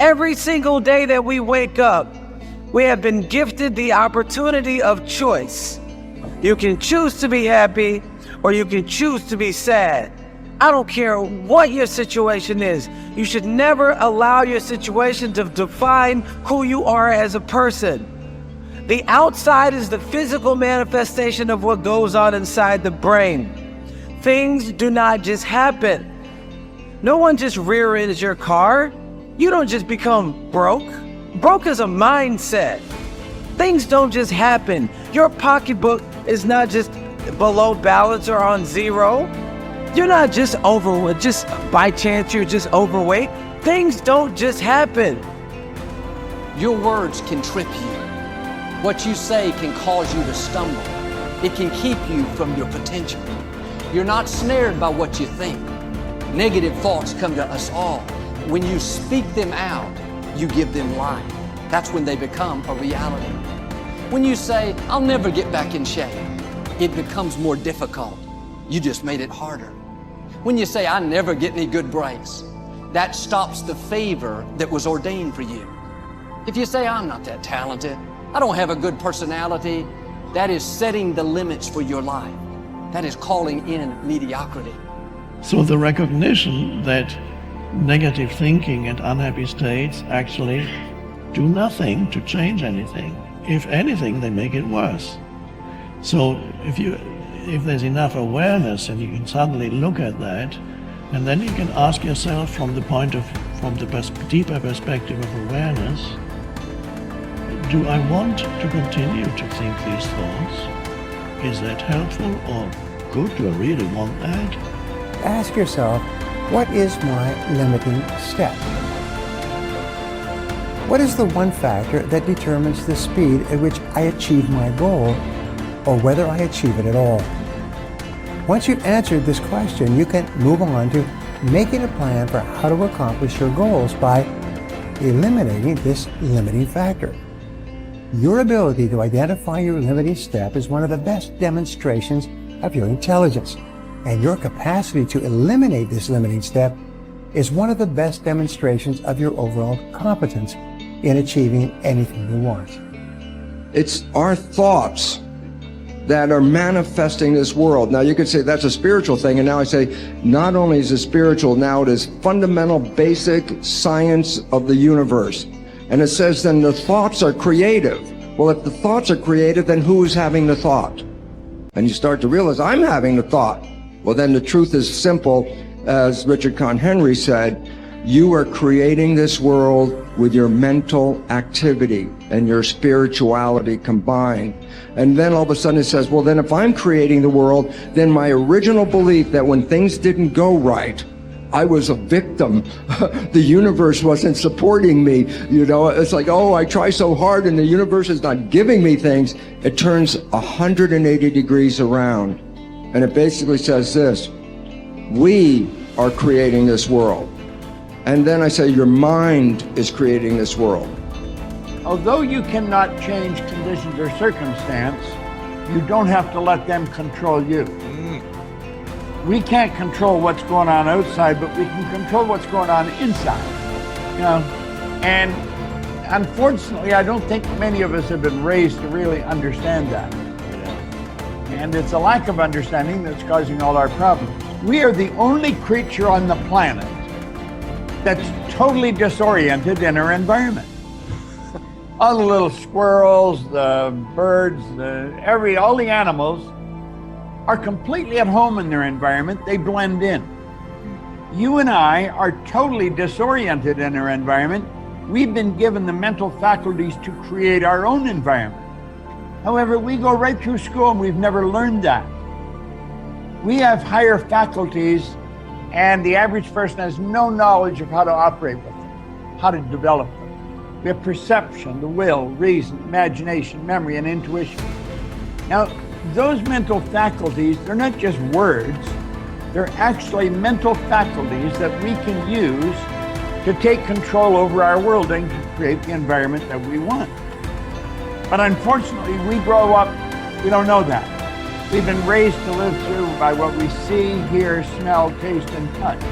Every single day that we wake up, we have been gifted the opportunity of choice. You can choose to be happy or you can choose to be sad. I don't care what your situation is. You should never allow your situation to define who you are as a person. The outside is the physical manifestation of what goes on inside the brain. Things do not just happen. No one just rear-ends your car. You don't just become broke. Broke is a mindset. Things don't just happen. Your pocketbook is not just below balance or on zero. You're not just overweight, just by chance you're just overweight. Things don't just happen. Your words can trip you. What you say can cause you to stumble. It can keep you from your potential. You're not snared by what you think. Negative thoughts come to us all. When you speak them out, you give them life. That's when they become a reality. When you say, I'll never get back in shape, it becomes more difficult. You just made it harder. When you say, I never get any good breaks, that stops the favor that was ordained for you. If you say, I'm not that talented, I don't have a good personality, that is setting the limits for your life. That is calling in mediocrity. So the recognition that negative thinking and unhappy states actually do nothing to change anything. If anything, they make it worse. So if there's enough awareness and you can suddenly look at that, and then you can ask yourself from the deeper perspective of awareness, do I want to continue to think these thoughts? Is that helpful or good? Do I really want that? Ask yourself, what is my limiting step? What is the one factor that determines the speed at which I achieve my goal, or whether I achieve it at all? Once you've answered this question, you can move on to making a plan for how to accomplish your goals by eliminating this limiting factor. Your ability to identify your limiting step is one of the best demonstrations of your intelligence, and your capacity to eliminate this limiting step is one of the best demonstrations of your overall competence in achieving anything you want. It's our thoughts that are manifesting this world. Now you could say that's a spiritual thing, and now I say not only is it spiritual, now it is fundamental basic science of the universe. And it says then the thoughts are creative. Well, if the thoughts are creative, then who is having the thought? And you start to realize I'm having the thought. Well, then the truth is simple. As Richard Conn Henry said, you are creating this world with your mental activity and your spirituality combined. And then all of a sudden it says, well, then if I'm creating the world, then my original belief that when things didn't go right, I was a victim. The universe wasn't supporting me. You know, it's like, oh, I try so hard and the universe is not giving me things. It turns 180 degrees around. And it basically says this: we are creating this world. And then I say your mind is creating this world. Although you cannot change conditions or circumstance, you don't have to let them control you. We can't control what's going on outside, but we can control what's going on inside. You know, and unfortunately, I don't think many of us have been raised to really understand that. And it's a lack of understanding that's causing all our problems. We are the only creature on the planet that's totally disoriented in our environment. All the little squirrels, the birds, all the animals are completely at home in their environment. They blend in. You and I are totally disoriented in our environment. We've been given the mental faculties to create our own environment. However, we go right through school and we've never learned that. We have higher faculties, and the average person has no knowledge of how to operate with them, how to develop them. We have perception, the will, reason, imagination, memory, and intuition. Now, those mental faculties, they're not just words, they're actually mental faculties that we can use to take control over our world and to create the environment that we want. But unfortunately, we grow up, we don't know that. We've been raised to live through by what we see, hear, smell, taste, and touch,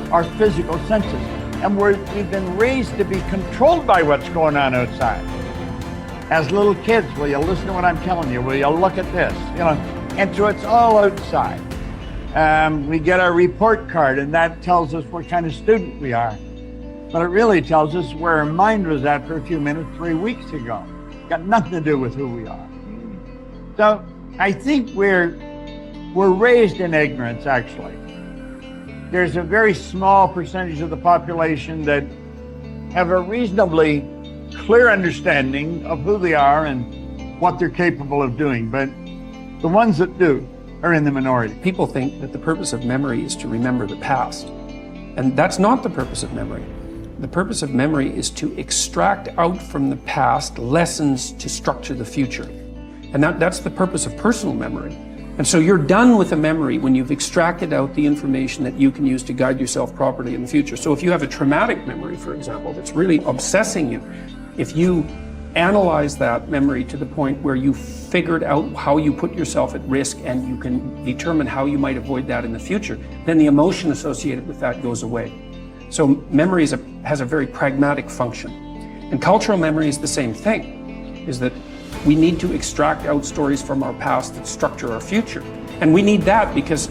our physical senses. And we've been raised to be controlled by what's going on outside. As little kids, will you listen to what I'm telling you? Will you look at this? And so it's all outside. We get our report card, and that tells us what kind of student we are. But it really tells us where our mind was at for a few minutes 3 weeks ago. Got nothing to do with who we are. So I think we're raised in ignorance, actually. There's a very small percentage of the population that have a reasonably clear understanding of who they are and what they're capable of doing. But the ones that do are in the minority. People think that the purpose of memory is to remember the past. And that's not the purpose of memory. The purpose of memory is to extract out from the past lessons to structure the future. And that's the purpose of personal memory. And so you're done with a memory when you've extracted out the information that you can use to guide yourself properly in the future. So if you have a traumatic memory, for example, that's really obsessing you, if you analyze that memory to the point where you figured out how you put yourself at risk and you can determine how you might avoid that in the future, then the emotion associated with that goes away. So memory has a very pragmatic function. And cultural memory is the same thing, is that we need to extract out stories from our past that structure our future. And we need that because,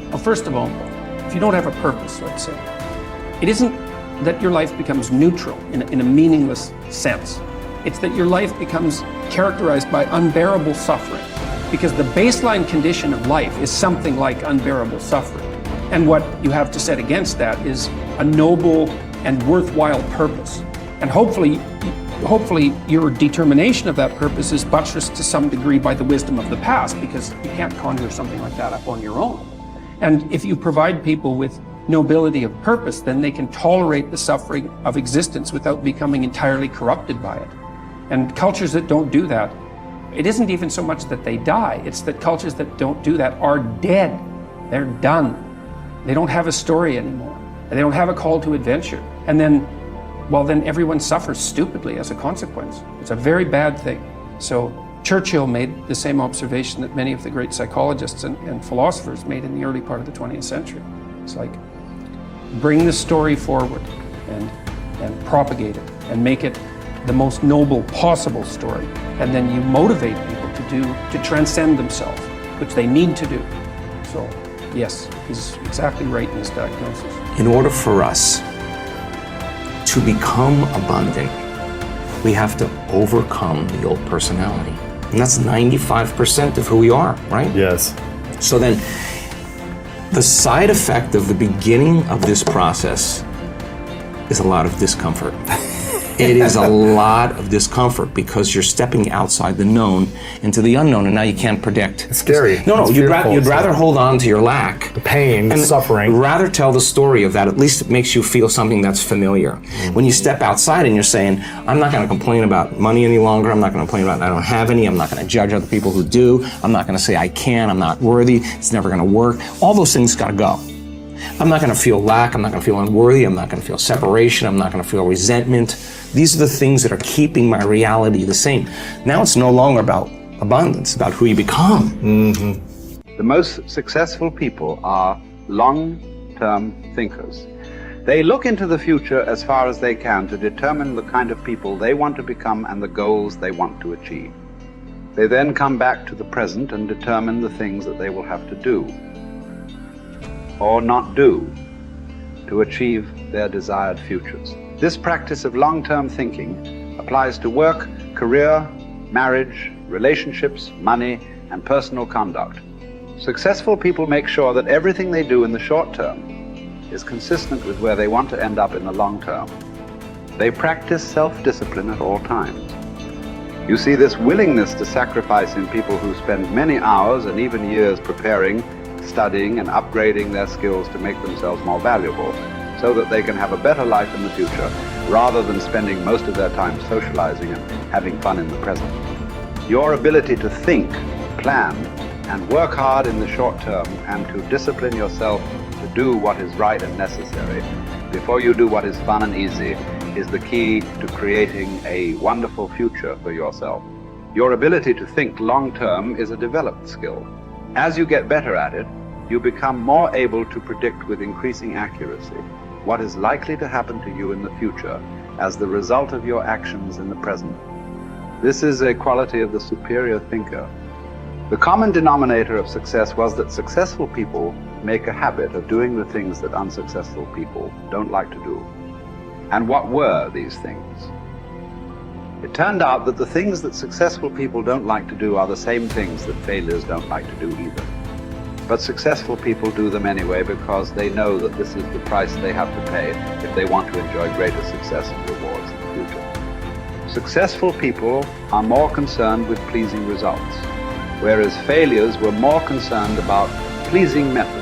well, first of all, if you don't have a purpose, let's say, it isn't that your life becomes neutral in a meaningless sense. It's that your life becomes characterized by unbearable suffering, because the baseline condition of life is something like unbearable suffering. And what you have to set against that is a noble and worthwhile purpose. And hopefully your determination of that purpose is buttressed to some degree by the wisdom of the past, because you can't conjure something like that up on your own. And if you provide people with nobility of purpose, then they can tolerate the suffering of existence without becoming entirely corrupted by it. And cultures that don't do that, it isn't even so much that they die, it's that cultures that don't do that are dead. They're done. They don't have a story anymore. They don't have a call to adventure. And then everyone suffers stupidly as a consequence. It's a very bad thing. So Churchill made the same observation that many of the great psychologists and philosophers made in the early part of the 20th century. It's like, bring the story forward and propagate it and make it the most noble possible story. And then you motivate people to transcend themselves, which they need to do. So yes, he's exactly right in his diagnosis. In order for us to become abundant, we have to overcome the old personality. And that's 95% of who we are, right? Yes. So then, the side effect of the beginning of this process is a lot of discomfort. It is a lot of discomfort because you're stepping outside the known into the unknown, and now you can't predict. It's scary. No, It's you'd fearful. rather hold on to your lack. The pain, the and suffering. Rather tell the story of that. At least it makes you feel something that's familiar. Mm-hmm. When you step outside and you're saying, I'm not going to complain about money any longer. I'm not going to complain about I don't have any. I'm not going to judge other people who do. I'm not going to say I can. I'm not worthy. It's never going to work. All those things got to go. I'm not going to feel lack. I'm not going to feel unworthy. I'm not going to feel separation. I'm not going to feel resentment. These are the things that are keeping my reality the same. Now it's no longer about abundance, about who you become. Mm-hmm. The most successful people are long-term thinkers. They look into the future as far as they can to determine the kind of people they want to become and the goals they want to achieve. They then come back to the present and determine the things that they will have to do or not do to achieve their desired futures. This practice of long-term thinking applies to work, career, marriage, relationships, money, and personal conduct. Successful people make sure that everything they do in the short term is consistent with where they want to end up in the long term. They practice self-discipline at all times. You see this willingness to sacrifice in people who spend many hours and even years preparing, studying, and upgrading their skills to make themselves more valuable, so that they can have a better life in the future, rather than spending most of their time socializing and having fun in the present. Your ability to think, plan, and work hard in the short term, and to discipline yourself to do what is right and necessary before you do what is fun and easy, is the key to creating a wonderful future for yourself. Your ability to think long term is a developed skill. As you get better at it, you become more able to predict with increasing accuracy. what is likely to happen to you in the future as the result of your actions in the present. This is a quality of the superior thinker. The common denominator of success was that successful people make a habit of doing the things that unsuccessful people don't like to do. And what were these things? It turned out that the things that successful people don't like to do are the same things that failures don't like to do either. But successful people do them anyway because they know that this is the price they have to pay if they want to enjoy greater success and rewards in the future. Successful people are more concerned with pleasing results, whereas failures were more concerned about pleasing method.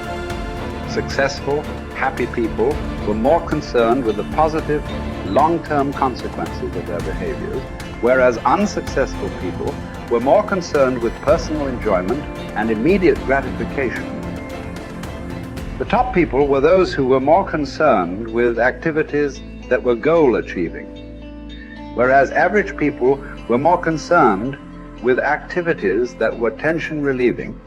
Successful, happy people were more concerned with the positive, long-term consequences of their behaviors, whereas unsuccessful people were more concerned with personal enjoyment and immediate gratification. The top people were those who were more concerned with activities that were goal-achieving, whereas average people were more concerned with activities that were tension-relieving